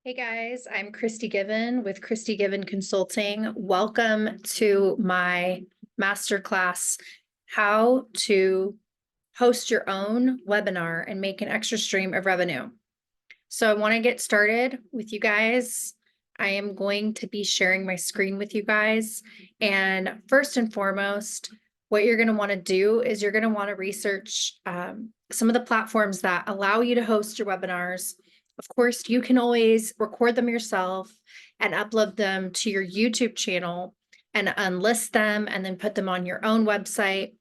Hey guys, I'm Christi Given with Christi Given Consulting. Welcome to my masterclass, How to Host Your Own Webinar and Make an Extra Stream of Revenue. So I want to get started with you guys. I am going to be sharing my screen with you guys. And first and foremost, what you're going to want to do is you're going to want to research some of the platforms that allow you to host your webinars. Of course, you can always record them yourself and upload them to your YouTube channel and unlist them and then put them on your own website.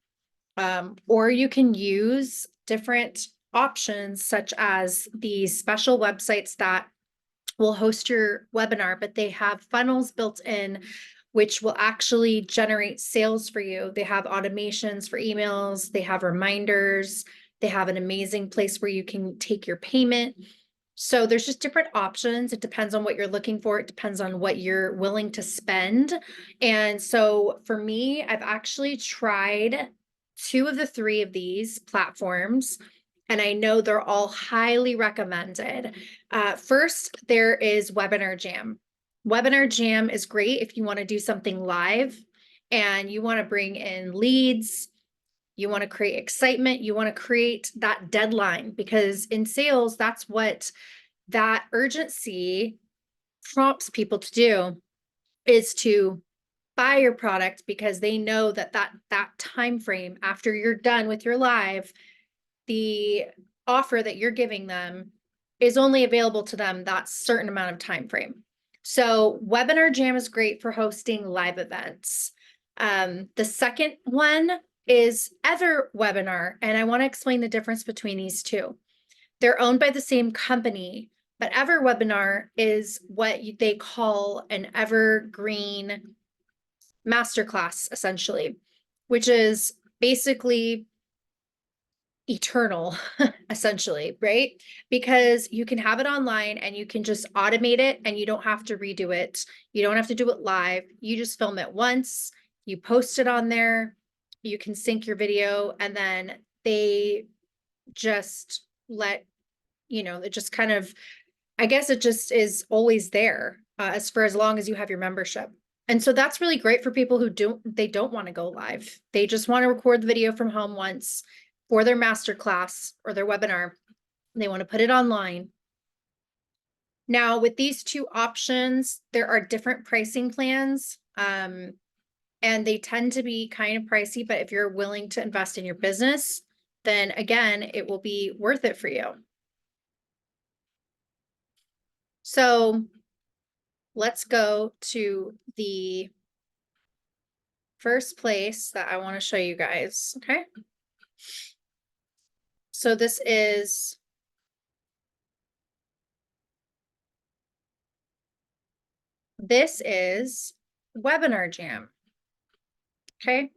Or you can use different options such as these special websites that will host your webinar, but they have funnels built in which will actually generate sales for you. They have automations for emails, they have reminders, they have an amazing place where you can take your payment. So there's just different options. It depends on what you're looking for. It depends on what you're willing to spend. And so for me, I've actually tried 2 of the 3 of these platforms, and I know they're all highly recommended. First, there is WebinarJam. WebinarJam is great if you want to do something live and you want to bring in leads. You want to create excitement. You want to create that deadline, because in sales, that's what that urgency prompts people to do, is to buy your product, because they know that time frame after you're done with your live, the offer that you're giving them is only available to them that certain amount of time frame. So WebinarJam is great for hosting live events. The second one is EverWebinar, and I want to explain the difference between these two. They're owned by the same company, but EverWebinar is what they call an evergreen masterclass, essentially, which is basically eternal, essentially, right? Because you can have it online and you can just automate it and you don't have to redo it. You don't have to do it live. You just film it once, you post it on there, you can sync your video, and then they just let, it just kind of, I guess it just is always there as for as long as you have your membership. And so that's really great for people who don't want to go live. They just want to record the video from home once for their masterclass or their webinar. They want to put it online. Now, with these 2 options, there are different pricing plans. And they tend to be kind of pricey, but if you're willing to invest in your business, then again, it will be worth it for you. So let's go to the first place that I want to show you guys, okay? So this is WebinarJam, okay?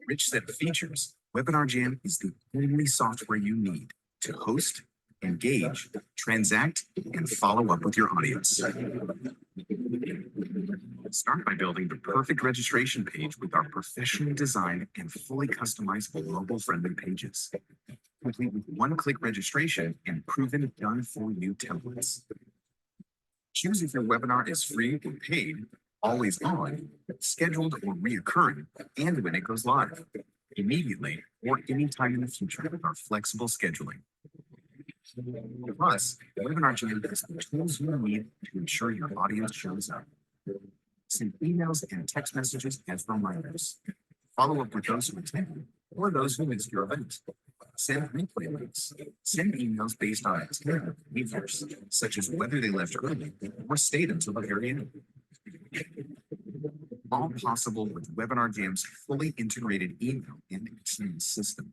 Rich set of features, WebinarJam is the only software you need to host, engage, transact, and follow up with your audience. Start by building the perfect registration page with our professionally designed and fully customizable mobile-friendly pages, complete with one-click registration and proven done-for-you templates. Choose if your webinar is free or paid, always on, scheduled or reoccurring, and when it goes live, immediately or anytime in the future with our flexible scheduling. Plus, WebinarJam has the tools you need to ensure your audience shows up. Send emails and text messages as reminders. Follow up with those who attended or those who missed your event. Send replay links. Send emails based on attended behaviors, such as whether they left early or stayed until the very end. All possible with WebinarJam's fully integrated email and SMS system.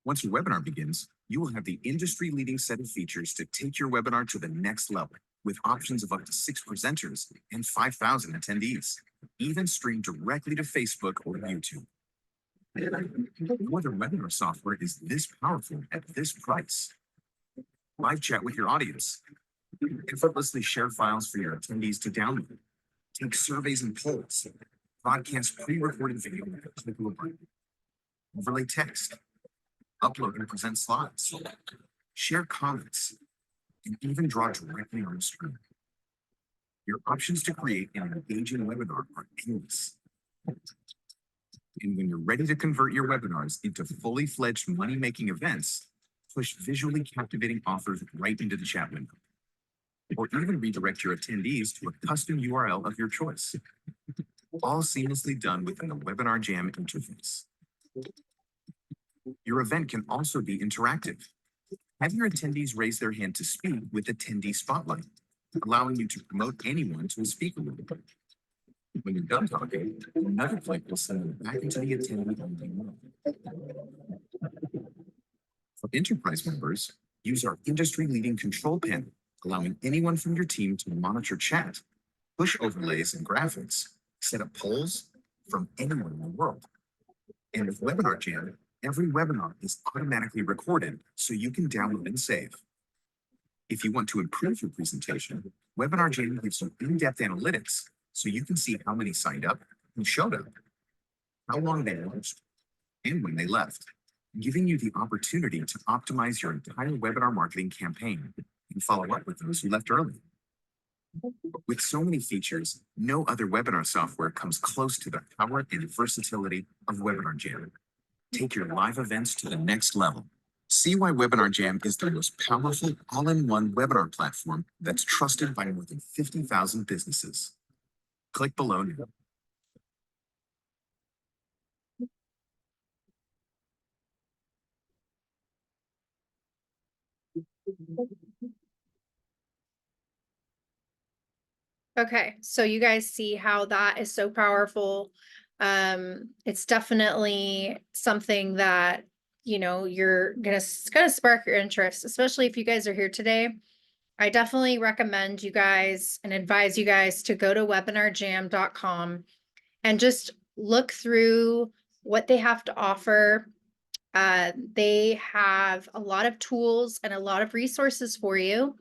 Once your webinar begins, you will have the industry-leading set of features to take your webinar to the next level, with options of up to 6 presenters and 5,000 attendees, even streamed directly to Facebook or YouTube. No other webinar software is this powerful at this price. Live chat with your audience. Effortlessly share files for your attendees to download. Take surveys and polls. Broadcast pre-recorded video with a click of a button. Overlay text. Upload and present slides. Share comments. and even draw directly on the screen. Your options to create an engaging webinar are endless. And when you're ready to convert your webinars into fully fledged money-making events, push visually captivating offers right into the chat window. Or even redirect your attendees to a custom URL of your choice. All seamlessly done within the WebinarJam interface. Your event can also be interactive. Have your attendees raise their hand to speak with Attendee Spotlight, allowing you to promote anyone to a speaker room. When you're done talking, another click will send them back into the attendee only mode. For enterprise members, use our industry-leading control panel, allowing anyone from your team to monitor chat, push overlays and graphics, set up polls from anywhere in the world. And with WebinarJam, every webinar is automatically recorded so you can download and save. If you want to improve your presentation, WebinarJam gives you in-depth analytics so you can see how many signed up and showed up, how long they watched, and when they left, giving you the opportunity to optimize your entire webinar marketing campaign and follow up with those who left early. With so many features, no other webinar software comes close to the power and versatility of WebinarJam. Take your live events to the next level. See why WebinarJam is the most powerful all-in-one webinar platform that's trusted by more than 50,000 businesses. Click below now. Okay, so you guys see how that is so powerful. It's definitely something that, you know, it's gonna spark your interest, especially if you guys are here today. I definitely recommend you guys and advise you guys to go to webinarjam.com and just look through what they have to offer. They have a lot of tools and a lot of resources for you.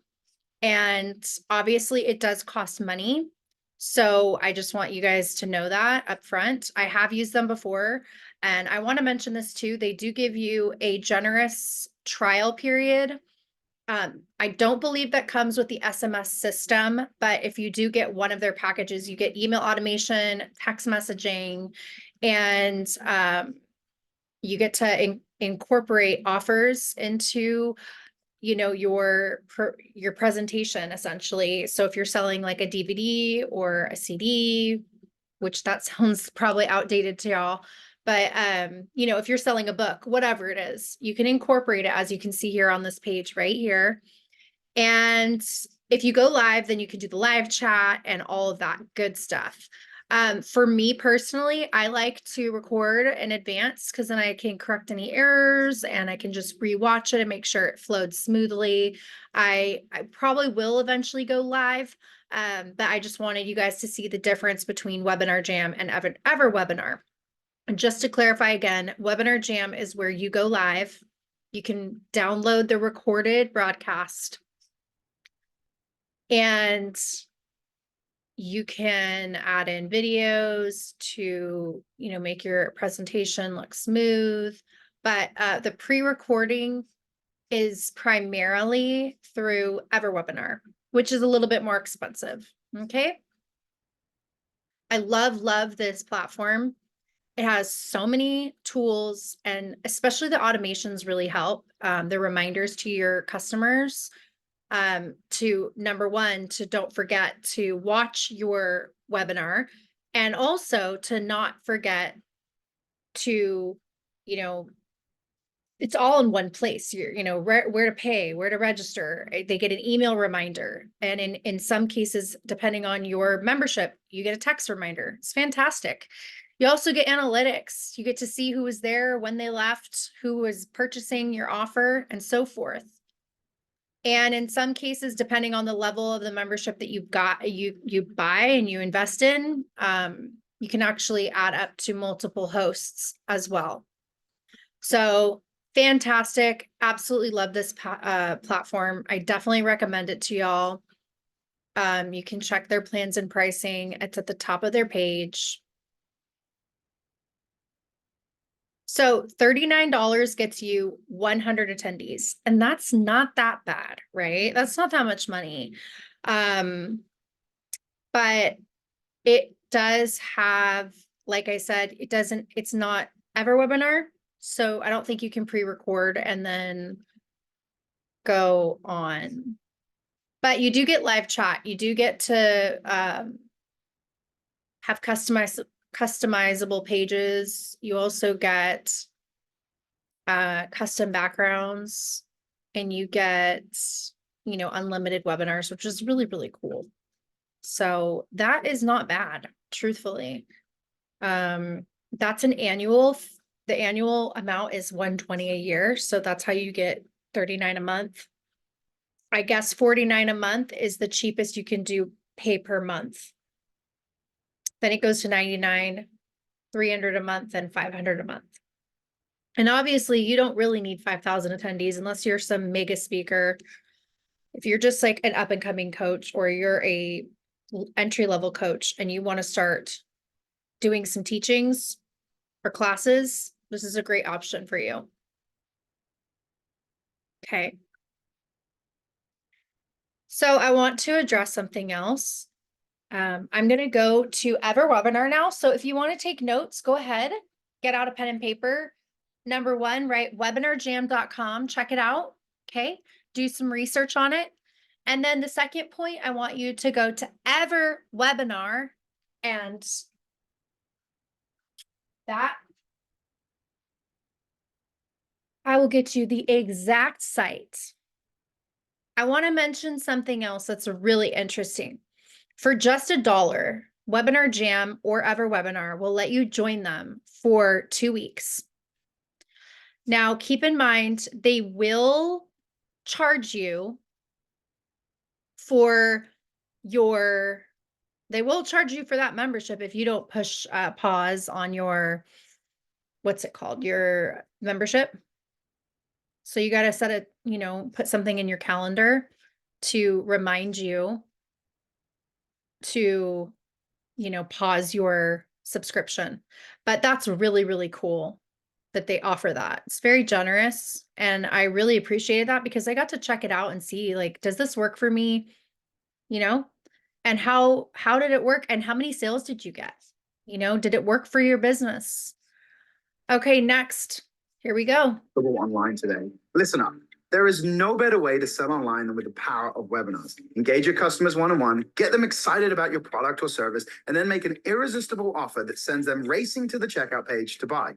And obviously it does cost money. So I just want you guys to know that up front. I have used them before, and I want to mention this too. They do give you a generous trial period. I don't believe that comes with the SMS system, but if you do get one of their packages, you get email automation, text messaging, and you get to incorporate offers into, you know, your presentation essentially. So if you're selling like a DVD or a CD, which that sounds probably outdated to y'all, but you know, if you're selling a book, whatever it is, you can incorporate it, as you can see here on this page right here. And if you go live, then you can do the live chat and all of that good stuff. For me personally, I like to record in advance because then I can correct any errors and I can just rewatch it and make sure it flowed smoothly. I probably will eventually go live, but I just wanted you guys to see the difference between WebinarJam and EverWebinar. And just to clarify again, WebinarJam is where you go live. You can download the recorded broadcast and you can add in videos to, you know, make your presentation look smooth. But the pre-recording is primarily through EverWebinar, which is a little bit more expensive. Okay. I love this platform. It has so many tools, and especially the automations really help. The reminders to your customers to number one, to don't forget to watch your webinar, and also to not forget to, you know, it's all in one place. You know, where to pay, where to register. They get an email reminder. And in some cases, depending on your membership, you get a text reminder. It's fantastic. You also get analytics. You get to see who was there, when they left, who was purchasing your offer, and so forth. And in some cases, depending on the level of the membership that you've got, you buy and you invest in, you can actually add up to multiple hosts as well. So fantastic. Absolutely love this platform. I definitely recommend it to y'all. You can check their plans and pricing. It's at the top of their page. So $39 gets you 100 attendees, and that's not that bad, right? That's not that much money. But it does have, like I said, it's not EverWebinar. So I don't think you can pre-record and then go on. But you do get live chat. You do get to have customizable pages. You also get custom backgrounds, and you get, unlimited webinars, which is really, really cool. So that is not bad, truthfully. That's the annual amount is $120 a year. So that's how you get $39 a month. I guess $49 a month is the cheapest you can do pay per month. Then it goes to $99, $300 a month, and $500 a month. And obviously you don't really need 5,000 attendees unless you're some mega speaker. If you're just like an up and coming coach, or you're a entry level coach and you want to start doing some teachings or classes, this is a great option for you. Okay. So I want to address something else. I'm going to go to EverWebinar now. So if you want to take notes, go ahead, get out a pen and paper. Number one, right? WebinarJam.com. Check it out. Okay. Do some research on it. And then the second point, I want you to go to EverWebinar, and that I will get you the exact site. I want to mention something else that's really interesting. For just $1, WebinarJam or EverWebinar will let you join them for 2 weeks. Now, keep in mind, they will charge you for that membership if you don't push pause on your, what's it called? Your membership. So you got to set it, put something in your calendar to remind you to, pause your subscription. But that's really, really cool that they offer that. It's very generous. And I really appreciated that because I got to check it out and see, like, does this work for me? And how did it work? And how many sales did you get? Did it work for your business? Okay, next. Here we go. Online today. Listen up. There is no better way to sell online than with the power of webinars. Engage your customers one-on-one, get them excited about your product or service, and then make an irresistible offer that sends them racing to the checkout page to buy.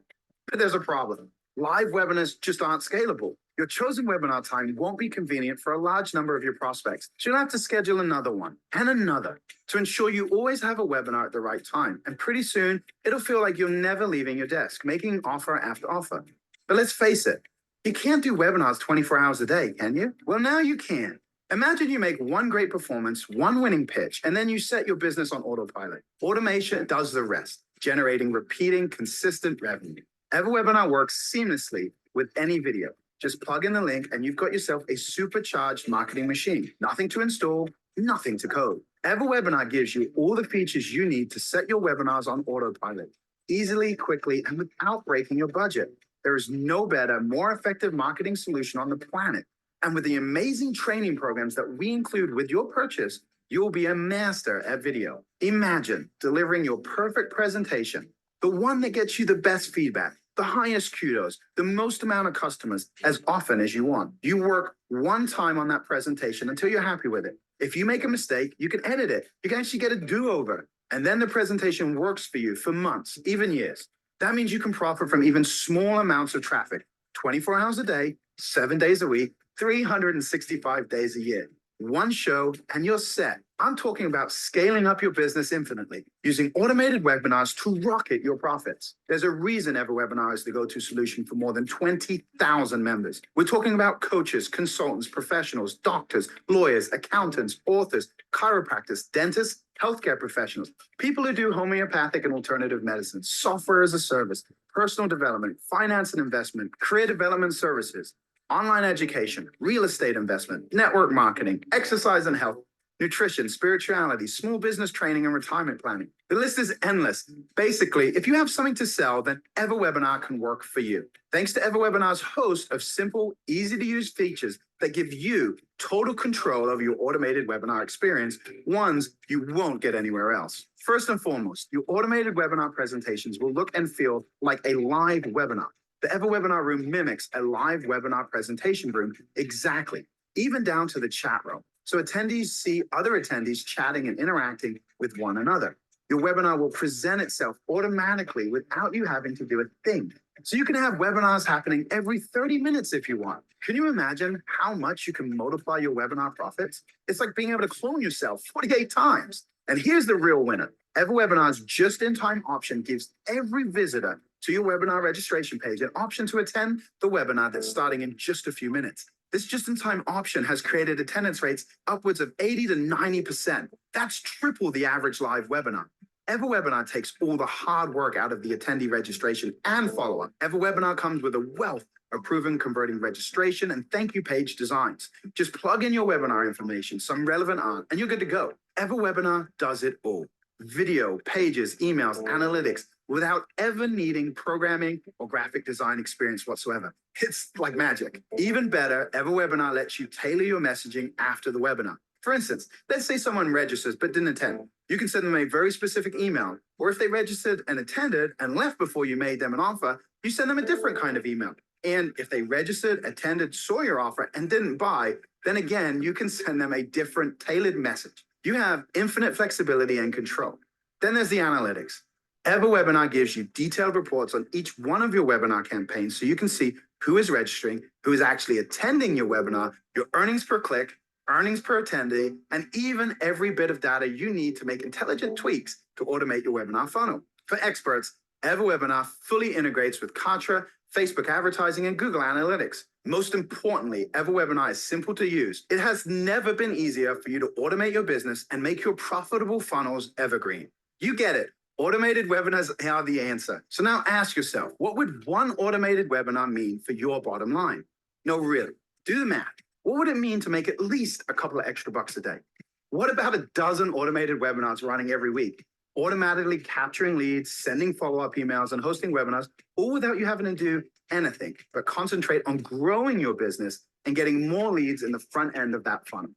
But there's a problem. Live webinars just aren't scalable. Your chosen webinar time won't be convenient for a large number of your prospects. So you'll have to schedule another one and another to ensure you always have a webinar at the right time. And pretty soon, it'll feel like you're never leaving your desk, making offer after offer. But let's face it, you can't do webinars 24 hours a day, can you? Well, now you can. Imagine you make one great performance, one winning pitch, and then you set your business on autopilot. Automation does the rest, generating repeating, consistent revenue. EverWebinar works seamlessly with any video. Just plug in the link and you've got yourself a supercharged marketing machine. Nothing to install, nothing to code. EverWebinar gives you all the features you need to set your webinars on autopilot, easily, quickly, and without breaking your budget. There is no better, more effective marketing solution on the planet. And with the amazing training programs that we include with your purchase, you will be a master at video. Imagine delivering your perfect presentation, the one that gets you the best feedback, the highest kudos, the most amount of customers as often as you want. You work one time on that presentation until you're happy with it. If you make a mistake, you can edit it. You can actually get a do-over. And then the presentation works for you for months, even years. That means you can profit from even small amounts of traffic, 24 hours a day, 7 days a week, 365 days a year. One show and you're set. I'm talking about scaling up your business infinitely, using automated webinars to rocket your profits. There's a reason EverWebinar is the go-to solution for more than 20,000 members. We're talking about coaches, consultants, professionals, doctors, lawyers, accountants, authors, chiropractors, dentists, healthcare professionals, people who do homeopathic and alternative medicine, software as a service, personal development, finance and investment, career development services, online education, real estate investment, network marketing, exercise and health. nutrition, spirituality, small business training, and retirement planning. The list is endless. Basically, if you have something to sell, then EverWebinar can work for you. Thanks to EverWebinar's host of simple, easy-to-use features that give you total control over your automated webinar experience, ones you won't get anywhere else. First and foremost, your automated webinar presentations will look and feel like a live webinar. The EverWebinar room mimics a live webinar presentation room exactly, even down to the chat room. So attendees see other attendees chatting and interacting with one another. Your webinar will present itself automatically without you having to do a thing. So you can have webinars happening every 30 minutes if you want. Can you imagine how much you can multiply your webinar profits? It's like being able to clone yourself 48 times. And here's the real winner. EverWebinar's just-in-time option gives every visitor to your webinar registration page an option to attend the webinar that's starting in just a few minutes. This just-in-time option has created attendance rates upwards of 80 to 90%. That's triple the average live webinar. EverWebinar takes all the hard work out of the attendee registration and follow-up. EverWebinar comes with a wealth of proven converting registration and thank you page designs. Just plug in your webinar information, some relevant art, and you're good to go. EverWebinar does it all. Video, pages, emails, analytics, without ever needing programming or graphic design experience whatsoever. It's like magic. Even better, EverWebinar lets you tailor your messaging after the webinar. For instance, let's say someone registers but didn't attend. You can send them a very specific email, or if they registered and attended and left before you made them an offer, you send them a different kind of email. And if they registered, attended, saw your offer, and didn't buy, then again, you can send them a different tailored message. You have infinite flexibility and control. Then there's the analytics. EverWebinar gives you detailed reports on each one of your webinar campaigns so you can see who is registering, who is actually attending your webinar, your earnings per click, earnings per attendee, and even every bit of data you need to make intelligent tweaks to automate your webinar funnel. For experts, EverWebinar fully integrates with Kartra, Facebook advertising, and Google Analytics. Most importantly, EverWebinar is simple to use. It has never been easier for you to automate your business and make your profitable funnels evergreen. You get it. Automated webinars are the answer. So now ask yourself, what would one automated webinar mean for your bottom line? No, really, do the math. What would it mean to make at least a couple of extra bucks a day? What about a dozen automated webinars running every week? Automatically capturing leads, sending follow-up emails, and hosting webinars, all without you having to do anything, but concentrate on growing your business and getting more leads in the front end of that funnel.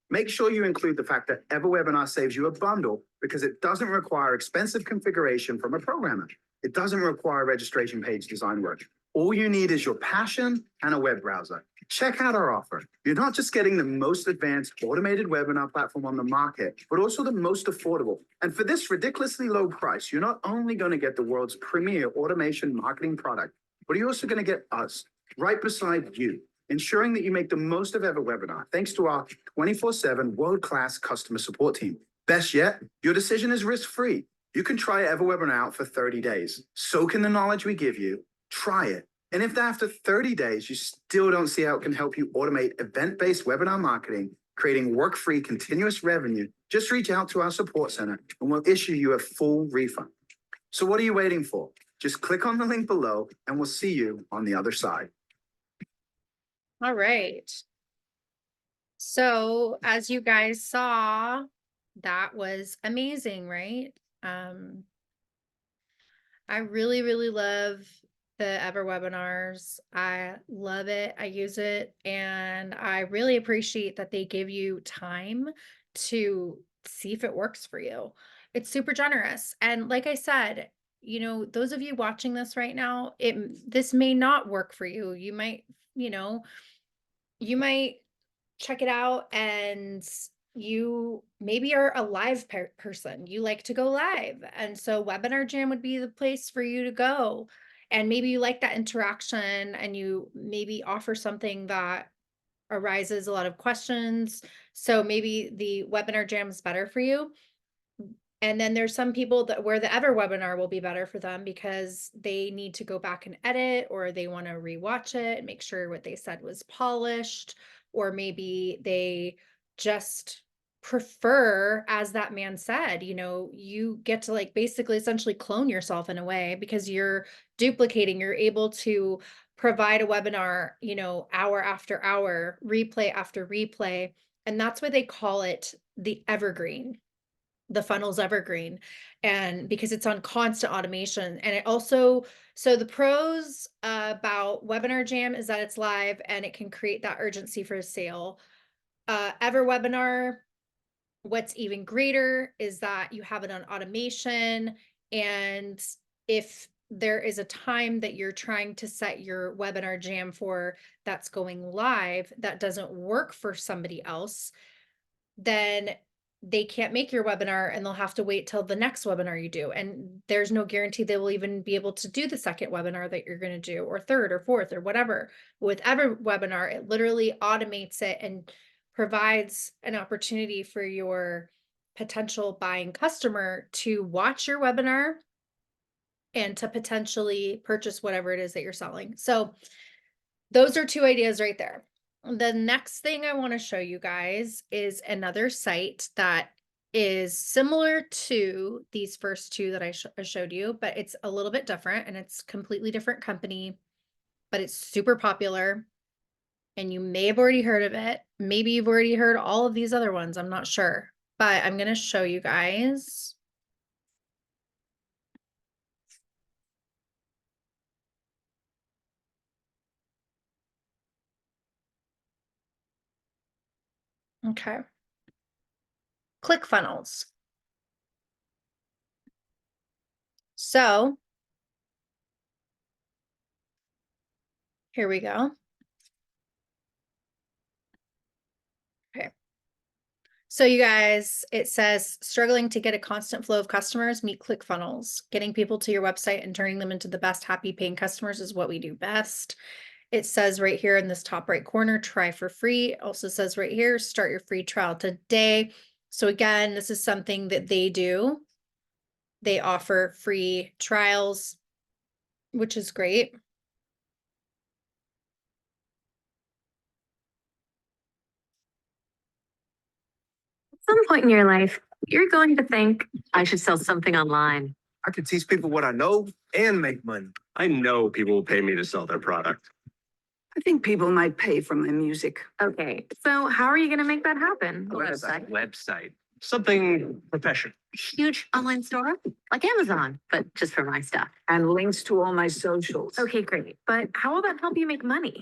Make sure you include the fact that EverWebinar saves you a bundle because it doesn't require expensive configuration from a programmer. It doesn't require registration page design work. All you need is your passion and a web browser. Check out our offer. You're not just getting the most advanced automated webinar platform on the market, but also the most affordable. And for this ridiculously low price, you're not only going to get the world's premier automation marketing product, but you're also going to get us right beside you, ensuring that you make the most of EverWebinar thanks to our 24/7 world-class customer support team. Best yet, your decision is risk-free. You can try EverWebinar out for 30 days. Soak in the knowledge we give you, try it. And if after 30 days you still don't see how it can help you automate event-based webinar marketing, creating work-free continuous revenue, just reach out to our support center and we'll issue you a full refund. So what are you waiting for? Just click on the link below and we'll see you on the other side. All right. So as you guys saw, that was amazing, right? I really, really love the EverWebinars. I love it. I use it. And I really appreciate that they give you time to see if it works for you. It's super generous. And like I said, you know, those of you watching this right now, this may not work for you. You might, you might check it out and you maybe are a live person. You like to go live. And so WebinarJam would be the place for you to go. And maybe you like that interaction and you maybe offer something that arises a lot of questions. So maybe the WebinarJam is better for you. And then there's some people where the EverWebinar will be better for them because they need to go back and edit, or they want to rewatch it and make sure what they said was polished, or maybe they just prefer, as that man said, you get to basically essentially clone yourself in a way because you're duplicating, you're able to provide a webinar, hour after hour, replay after replay, And that's why they call it the evergreen, the funnel's evergreen. And because it's on constant automation. And it also, so the pros about WebinarJam is that it's live and it can create that urgency for a sale. EverWebinar, what's even greater is that you have it on automation. And if there is a time that you're trying to set your WebinarJam for that's going live, that doesn't work for somebody else, then they can't make your webinar and they'll have to wait till the next webinar you do. And there's no guarantee they will even be able to do the second webinar that you're going to do, or third or fourth or whatever. With EverWebinar, it literally automates it and provides an opportunity for your potential buying customer to watch your webinar and to potentially purchase whatever it is that you're selling. So those are two ideas right there. The next thing I want to show you guys is another site that is similar to these first two that I showed you, but it's a little bit different and it's completely different company, but it's super popular. And you may have already heard of it. Maybe you've already heard all of these other ones. I'm not sure, but I'm going to show you guys. Okay. ClickFunnels. So here we go. Okay. So you guys, it says struggling to get a constant flow of customers, meet ClickFunnels. Getting people to your website and turning them into the best happy paying customers is what we do best. It says right here in this top right corner, try for free. It also says right here, start your free trial today. So again, this is something that they do. They offer free trials, which is great. At some point in your life, you're going to think, I should sell something online. I could teach people what I know and make money. I know people will pay me to sell their product. I think people might pay for my music. Okay, so how are you going to make that happen? Website. Something professional. Huge online store like Amazon, but just for my stuff. And links to all my socials. Okay, great. But how will that help you make money?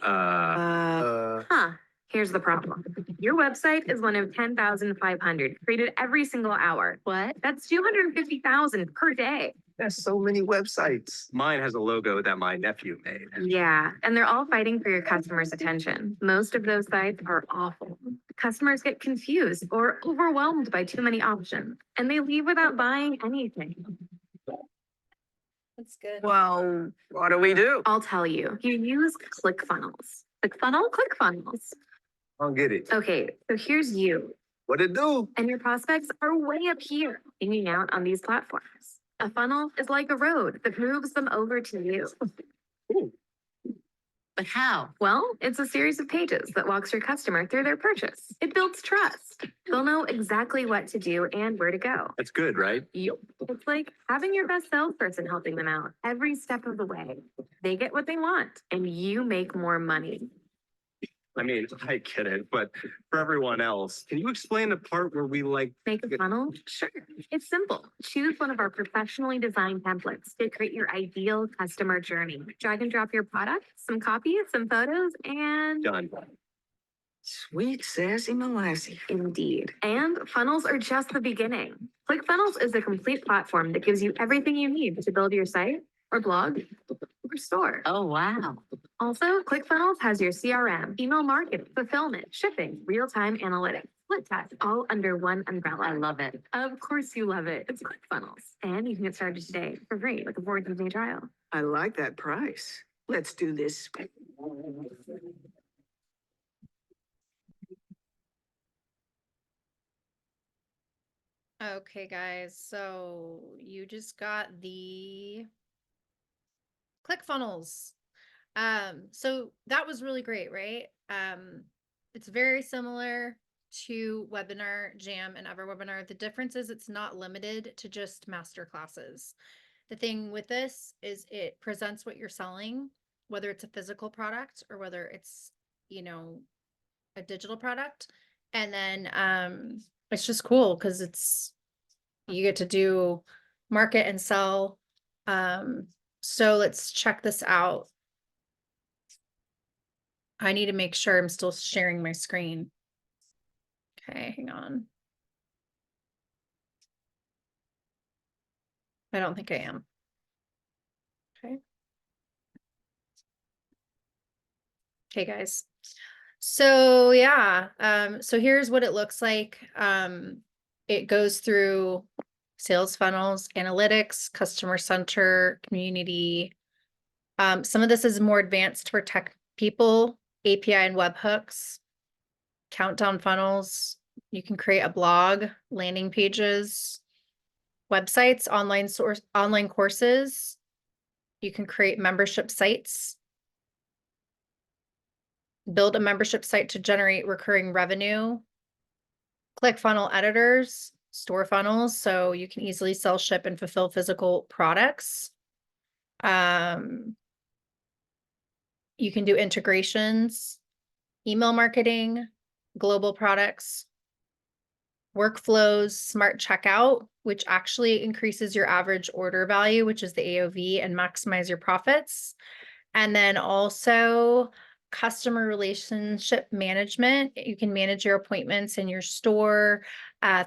Here's the problem. Your website is one of 10,500 created every single hour. What? That's 250,000 per day. There's so many websites. Mine has a logo that my nephew made. Yeah, and they're all fighting for your customers' attention. Most of those sites are awful. Customers get confused or overwhelmed by too many options, and they leave without buying anything. That's good. Well, what do we do? I'll tell you. You use ClickFunnels. ClickFunnels. I don't get it. Okay, so here's you, What it do? and your prospects are way up here, hanging out on these platforms. A funnel is like a road that moves them over to you. But how? Well, it's a series of pages that walks your customer through their purchase. It builds trust. They'll know exactly what to do and where to go. That's good, right? Yep. It's like having your best salesperson helping them out every step of the way. They get what they want, and you make more money. I mean, I get it, but for everyone else, can you explain the part where we like Make a funnel? Sure. It's simple. Choose one of our professionally designed templates to create your ideal customer journey. Drag and drop your product, some copy, some photos, and done? Sweet sassy molassie. indeed. And funnels are just the beginning. ClickFunnels is a complete platform that gives you everything you need to build your site or blog or store. Oh, wow. Also, ClickFunnels has your CRM, email marketing, fulfillment, shipping, real-time analytics, split test, all under one umbrella. I love it. Of course you love it. It's ClickFunnels. And you can get started today for free with a 14-day trial. I like that price. Let's do this. Okay, guys, so you just got the ClickFunnels. So that was really great, right? It's very similar to WebinarJam and EverWebinar. The difference is it's not limited to just masterclasses. The thing with this is it presents what you're selling, whether it's a physical product or whether it's, a digital product. And then it's just cool because you get to do market and sell. So let's check this out. I need to make sure I'm still sharing my screen. Okay, hang on. I don't think I am. Okay. Okay, guys. So yeah, so here's what it looks like. It goes through sales funnels, analytics, customer center, community. Some of this is more advanced for tech people, API and webhooks, countdown funnels. You can create a blog, landing pages, websites, online courses. You can create membership sites, build a membership site to generate recurring revenue, ClickFunnel editors, store funnels, so you can easily sell, ship, and fulfill physical products. You can do integrations, email marketing, global products, workflows, smart checkout, which actually increases your average order value, which is the AOV, and maximize your profits. And then also customer relationship management. You can manage your appointments in your store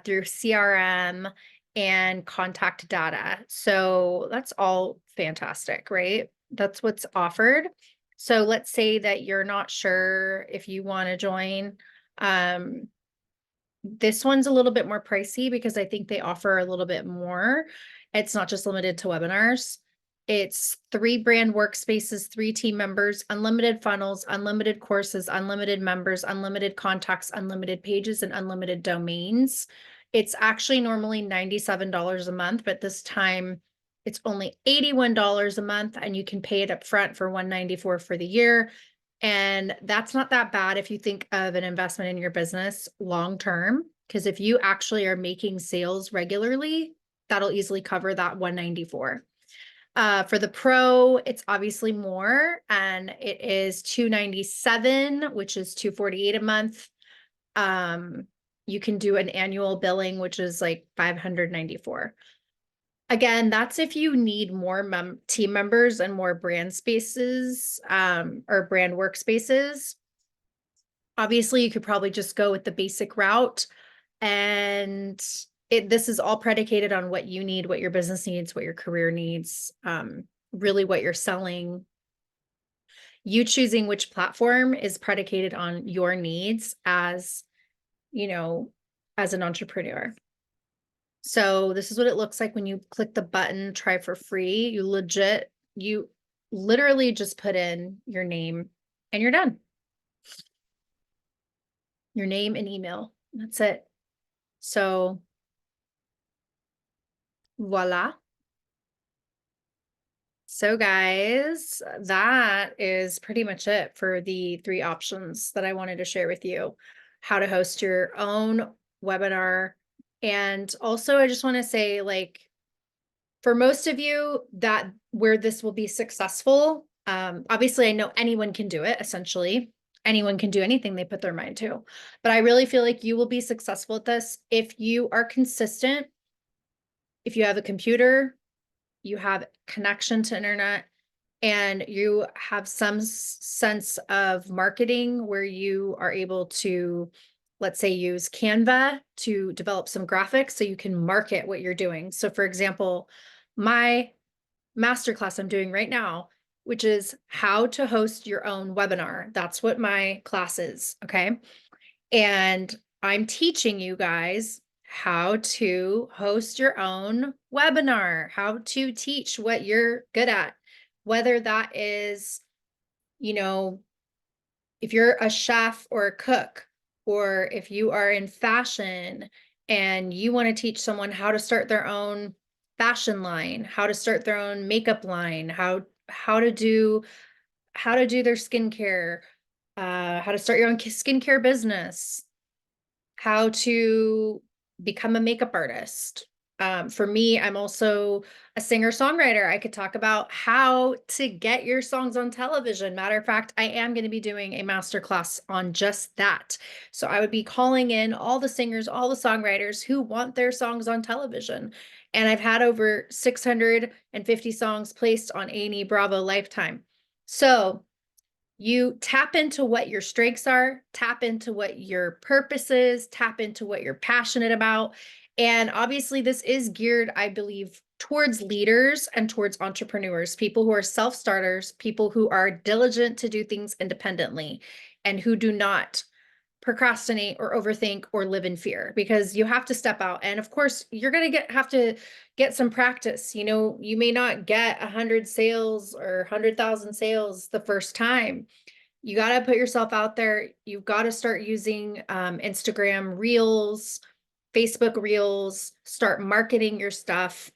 through CRM and contact data. So that's all fantastic, right? That's what's offered. So let's say that you're not sure if you want to join. This one's a little bit more pricey because I think they offer a little bit more. It's not just limited to webinars. It's 3 brand workspaces, 3 team members, unlimited funnels, unlimited courses, unlimited members, unlimited contacts, unlimited pages, and unlimited domains. It's actually normally $97 a month, but this time it's only $81 a month, and you can pay it up front for $194 for the year. And that's not that bad if you think of an investment in your business long term, because if you actually are making sales regularly, that'll easily cover that $194. For the pro, it's obviously more, and it is $297, which is $248 a month. You can do an annual billing, which is like $594. Again, that's if you need more team members and more brand spaces, or brand workspaces. Obviously, you could probably just go with the basic route, and this is all predicated on what you need, what your business needs, what your career needs, really what you're selling. You choosing which platform is predicated on your needs as, as an entrepreneur. So this is what it looks like when you click the button, try for free. You literally just put in your name and you're done. Your name and email. That's it. So voila. So guys, that is pretty much it for the 3 options that I wanted to share with you. How to host your own webinar. And also I just want to say, like, for most of you that where this will be successful, obviously I know anyone can do it, essentially. Anyone can do anything they put their mind to. But I really feel like you will be successful at this if you are consistent, if you have a computer, you have connection to internet, and you have some sense of marketing where you are able to, let's say, use Canva to develop some graphics so you can market what you're doing. So for example, my masterclass I'm doing right now, which is how to host your own webinar. That's what my class is, okay? And I'm teaching you guys how to host your own webinar, how to teach what you're good at, whether that is, if you're a chef or a cook, or if you are in fashion and you want to teach someone how to start their own fashion line, how to start their own makeup line, how to do their skincare, how to start your own skincare business, how to become a makeup artist, For me, I'm also a singer-songwriter. I could talk about how to get your songs on television. Matter of fact, I am going to be doing a masterclass on just that. So I would be calling in all the singers, all the songwriters who want their songs on television. And I've had over 650 songs placed on A&E Bravo Lifetime. So you tap into what your strengths are, tap into what your purpose is, tap into what you're passionate about. And obviously, this is geared, I believe, towards leaders and towards entrepreneurs, people who are self-starters, people who are diligent to do things independently, and who do not procrastinate or overthink or live in fear, because you have to step out. And of course, you're going to have to get some practice. You know, you may not get 100 sales or 100,000 sales the first time. You got to put yourself out there. You've got to start using Instagram Reels, Facebook Reels, start marketing your stuff.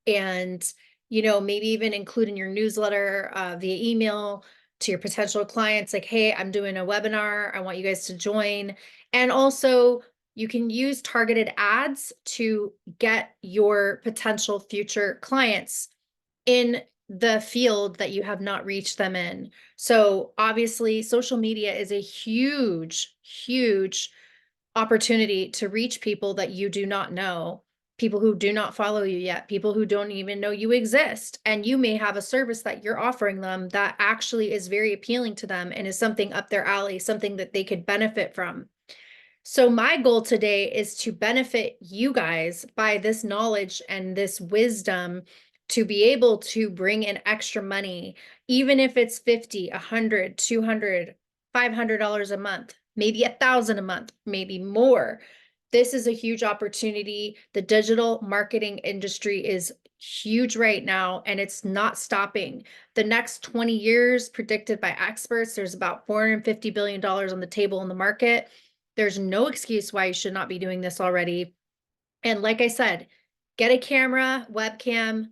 And, you know, maybe even include in your newsletter via email to your potential clients, like, hey, I'm doing a webinar. I want you guys to join. And also, you can use targeted ads to get your potential future clients in the field that you have not reached them in. So obviously, social media is a huge, huge opportunity to reach people that you do not know, people who do not follow you yet, people who don't even know you exist. And you may have a service that you're offering them that actually is very appealing to them and is something up their alley, something that they could benefit from. So my goal today is to benefit you guys by this knowledge and this wisdom to be able to bring in extra money, even if it's 50, 100, 200, $500 a month, maybe 1,000 a month, maybe more. This is a huge opportunity. The digital marketing industry is huge right now, and it's not stopping. The next 20 years predicted by experts, there's about $450 billion on the table in the market. There's no excuse why you should not be doing this already. And like I said, get a camera, webcam,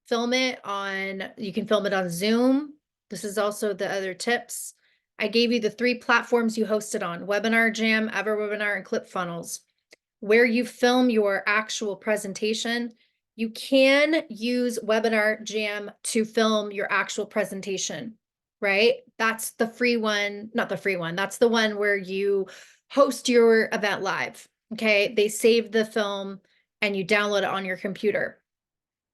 film it on, you can film it on Zoom. This is also the other tips. I gave you the 3 platforms you hosted on: WebinarJam, EverWebinar, and ClickFunnels. Where you film your actual presentation, you can use WebinarJam to film your actual presentation, right? That's the free one, not the free one. That's the one where you host your event live. Okay. They save the film and you download it on your computer.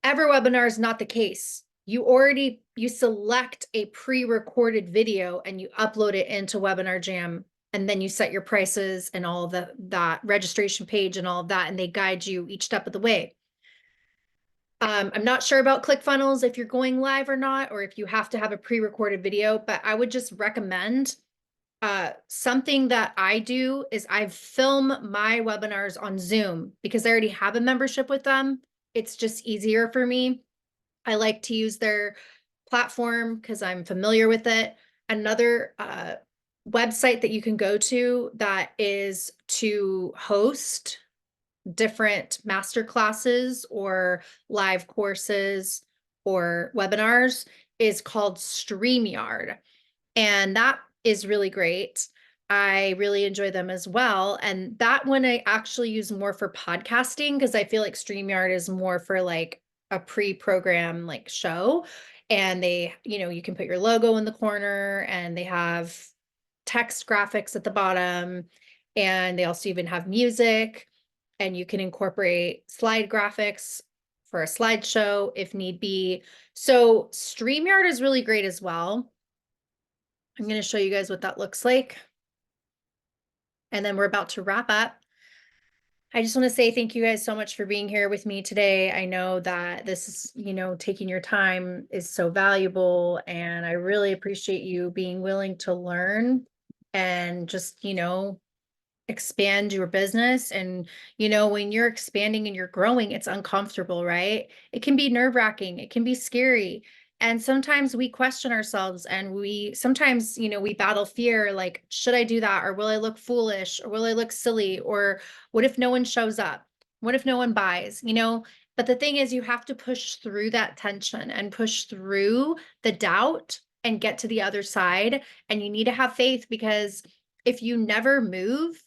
EverWebinar is not the case. You select a pre-recorded video and you upload it into WebinarJam, and then you set your prices and all of that registration page and all of that, and they guide you each step of the way. I'm not sure about ClickFunnels if you're going live or not, or if you have to have a pre-recorded video, but I would just recommend something that I do is I film my webinars on Zoom because I already have a membership with them. It's just easier for me. I like to use their platform because I'm familiar with it. Another website that you can go to that is to host different master classes or live courses or webinars is called StreamYard. And that is really great. I really enjoy them as well. And that one I actually use more for podcasting because I feel like StreamYard is more for like a pre-program like show. And they, you know, you can put your logo in the corner and they have text graphics at the bottom. And they also even have music, and you can incorporate slide graphics for a slideshow if need be. So StreamYard is really great as well. I'm going to show you guys what that looks like. And then we're about to wrap up. I just want to say thank you guys so much for being here with me today. I know that this is, you know, taking your time is so valuable, and I really appreciate you being willing to learn and just, you know, expand your business. And, you know, when you're expanding and you're growing, it's uncomfortable, right? It can be nerve-wracking. It can be scary. And sometimes we question ourselves, and sometimes, you know, we battle fear, like, should I do that? Or will I look foolish? Or will I look silly? Or what if no one shows up? What if no one buys, you know? But the thing is, you have to push through that tension and push through the doubt and get to the other side. And you need to have faith, because if you never move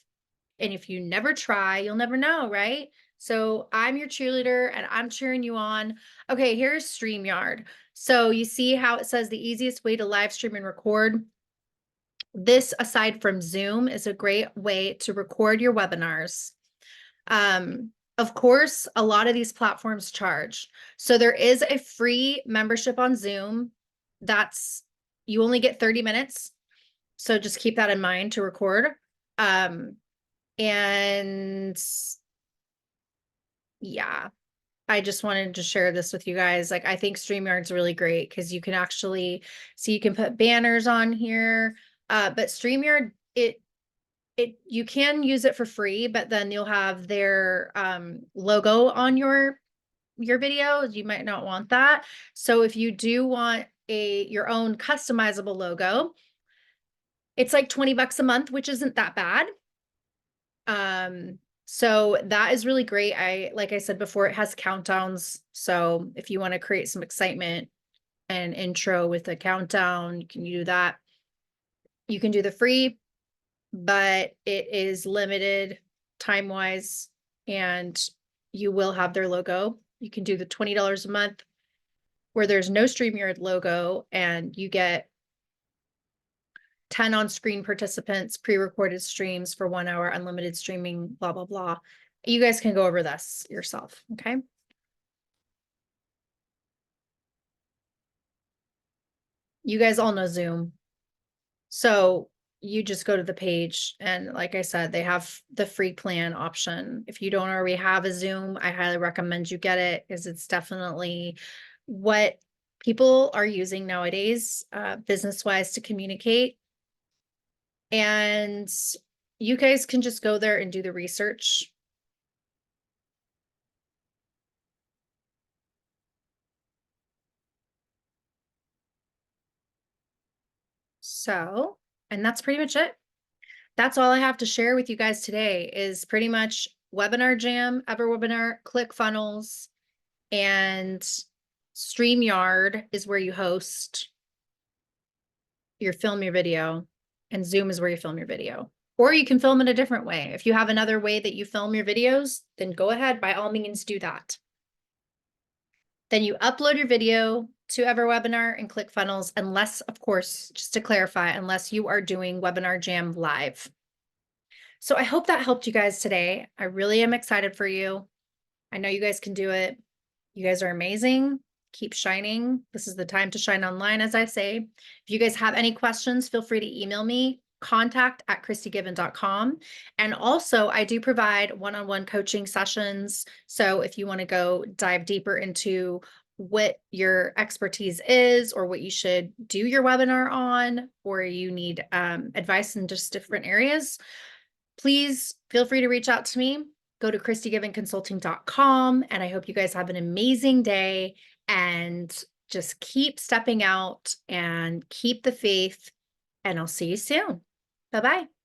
and if you never try, you'll never know, right? So I'm your cheerleader and I'm cheering you on. Okay, here's StreamYard. So you see how it says the easiest way to live stream and record. This, aside from Zoom, is a great way to record your webinars. Of course, a lot of these platforms charge. So there is a free membership on Zoom. You only get 30 minutes. So just keep that in mind to record. And yeah, I just wanted to share this with you guys. Like, I think StreamYard's really great because you can actually see, you can put banners on here. But StreamYard, you can use it for free, but then you'll have their logo on your video. You might not want that. So if you do want your own customizable logo, it's like 20 bucks a month, which isn't that bad. So that is really great. Like I said before, it has countdowns. So if you want to create some excitement and intro with a countdown, you can do that. You can do the free, but it is limited time-wise, and you will have their logo. You can do the $20 a month where there's no StreamYard logo, and you get 10 on-screen participants, pre-recorded streams for 1 hour, unlimited streaming, blah, blah, blah. You guys can go over this yourself, okay? You guys all know Zoom. So you just go to the page, and like I said, they have the free plan option. If you don't already have a Zoom, I highly recommend you get it because it's definitely what people are using nowadays, business-wise, to communicate. And you guys can just go there and do the research. So, and that's pretty much it. That's all I have to share with you guys today is pretty much WebinarJam, EverWebinar, ClickFunnels, and StreamYard is where you host film your video, and Zoom is where you film your video. Or you can film it a different way. If you have another way that you film your videos, then go ahead, by all means, do that. Then you upload your video to EverWebinar and ClickFunnels, unless, of course, just to clarify, unless you are doing WebinarJam live. So I hope that helped you guys today. I really am excited for you. I know you guys can do it. You guys are amazing. Keep shining. This is the time to shine online, as I say. If you guys have any questions, feel free to email me, contact@ChristiGiven.com. And also, I do provide one-on-one coaching sessions. So if you want to go dive deeper into what your expertise is, or what you should do your webinar on, or you need advice in just different areas, please feel free to reach out to me. Go to ChristiGivenConsulting.com, and I hope you guys have an amazing day, and just keep stepping out and keep the faith, and I'll see you soon. Bye-bye.